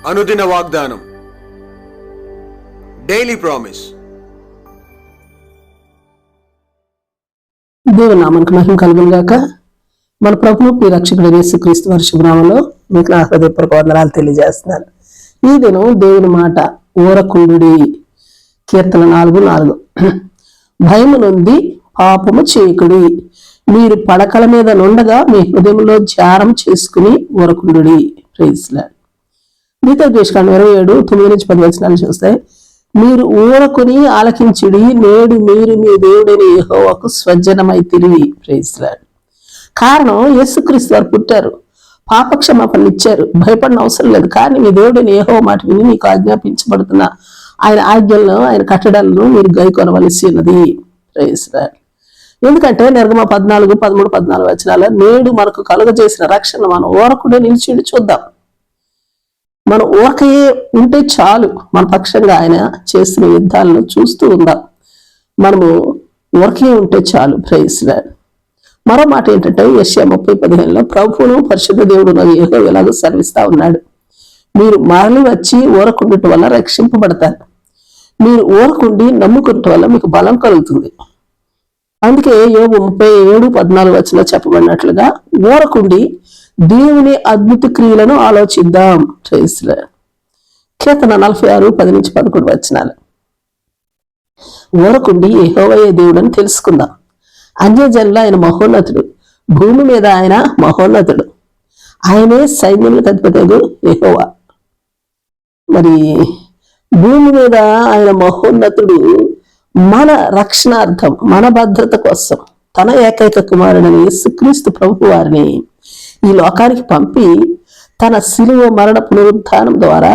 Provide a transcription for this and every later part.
అనుదిన వాగ్దానం, daily promise. దేవుని నామానికి మహిమ కలుగును గాక. మన ప్రభువు మీ రక్షకుడు యేసుక్రీస్తు వారి శుభనామంలో మీకు నా హృదయపూర్వక వందనాలు తెలియజేస్తున్నాను. ఈ దినం దేవుని మాట ఊరకుండుడి, కీర్తన 4:4. భయము నొంది పాపము చేయకుడి, మీరు పడకల మీద నుండగా మీ హృదయంలో ధ్యానం చేసుకుని ఊరకుండుడి. Praise lord. ద్వితీయోపదేశకాండం 27:9-10 చూస్తే, మీరు ఊరకుని ఆలకించుడి, నేడు మీరు మీ దేవుడైన యెహోవాకు స్వజనమైతిరి. Praise lord. కారణం, యేసుక్రీస్తు వారు పుట్టారు, పాపక్షమాపణ ఇచ్చారు, భయపడిన అవసరం లేదు. కానీ మీ దేవుడైన యెహోవా మాట విని మీకు ఆజ్ఞాపించబడుతున్న ఆయన ఆజ్ఞలను, ఆయన కట్టడాలను మీరు గైకొనవలసి ఉన్నది. Praise Lord. ఎందుకంటే నిర్గమ 14:13-14 నేడు మనకు కలుగజేసిన రక్షణ మనం ఊరకుడే నిలిచి చూద్దాం. మనం ఊరకయే ఉంటే చాలు, మన పక్షంగా ఆయన చేసిన యుద్ధాలను చూస్తూ ఉందాం. మనము ఊరకే ఉంటే చాలు. Praise Lord. మరో మాట ఏంటంటే, యెషయా 30:15 ప్రభువును పరిశుద్ధ దేవుడు యెహోవా ఎలాగో సెలవిస్తా ఉన్నాడు, మీరు మరలి వచ్చి ఊరకుండటం వల్ల రక్షింపబడతారు, మీరు ఊరకుండి నమ్ముకున్నటం వల్ల మీకు బలం కలుగుతుంది. అందుకే యోబు 37:14 చెప్పబడినట్లుగా ఊరకుండి దేవుని అద్భుత క్రియలను ఆలోచిద్దాం. Praise lord. కీర్తన 46:10-11 ఊరకుండి యెహోవాయే దేవుడని తెలుసుకుందాం. అన్యజనులు ఆయన మహోన్నతుడు, భూమి మీద ఆయన మహోన్నతుడు, ఆయనే సైన్యములకు అధిపతి యెహోవా. మరి భూమి మీద ఆయన మహోన్నతుడు మన రక్షణార్థం, మన భద్రత కోసం తన ఏకైక కుమారుడని యేసుక్రీస్తు ప్రభు వారిని ఈ లోకానికి పంపి తన శిలువ మరణ పునరుత్థానం ద్వారా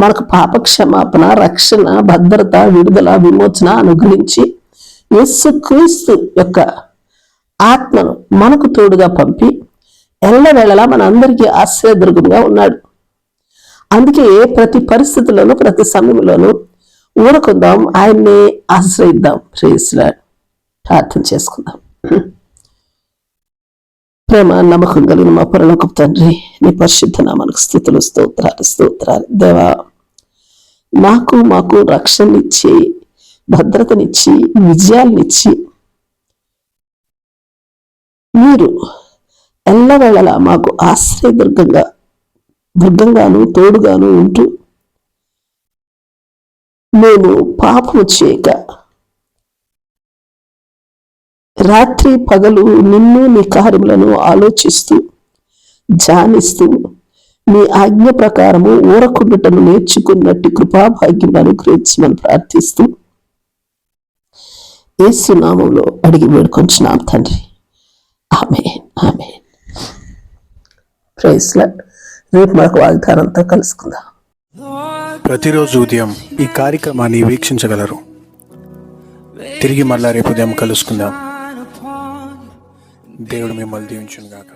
మనకు పాపక్షమాపణ, రక్షణ, భద్రత, విడుదల, విమోచన అనుగ్రహించి యేసుక్రీస్తు యొక్క ఆత్మను మనకు తోడుగా పంపి ఎల్లవేళలా మన అందరికీ ఆశ్రయదుర్గంగా ఉన్నాడు. అందుకే ప్రతి పరిస్థితుల్లోనూ, ప్రతి సమయంలోనూ ఊరకుందాం, ఆయన్ని ఆశ్రయిద్దాం. Praise lord. ప్రార్థన చేసుకుందాం. ప్రేమ నమ్మకం కలిగిన మా పరలోకపు తండ్రి, నీ పరిశుద్ధ నామానికి స్తుతులు, స్తోత్రాలు. దేవా, మాకు రక్షణనిచ్చి, భద్రతనిచ్చి, విజయాలనిచ్చి, మీరు ఎల్లవేళలా మాకు దుర్గంగాను తోడుగాను ఉంటూ, మేము పాపము చేయక రాత్రి పగలు నిన్ను, నీ కార్యములను ఆలోచిస్తూ, ధ్యానిస్తూ, నీ ఆజ్ఞ ప్రకారము ఊరకుండుటను నేర్చుకున్నట్టు కృపాభాగ్యం అనుగ్రహించమని ప్రార్థిస్తూ యేసు నామములో అడిగి వేడుకొంచున్నాం తండ్రి. Amen, amen. Praise lord. రేపు మరొక వాగ్దానంతో కలుసుకుందాం. ప్రతిరోజు ఉదయం ఈ కార్యక్రమాన్ని వీక్షించగలరు. తిరిగి మళ్ళా రేపు ఉదయం కలుసుకుందాం. దేవుడు మిమ్మల్ని దీవించును గాక.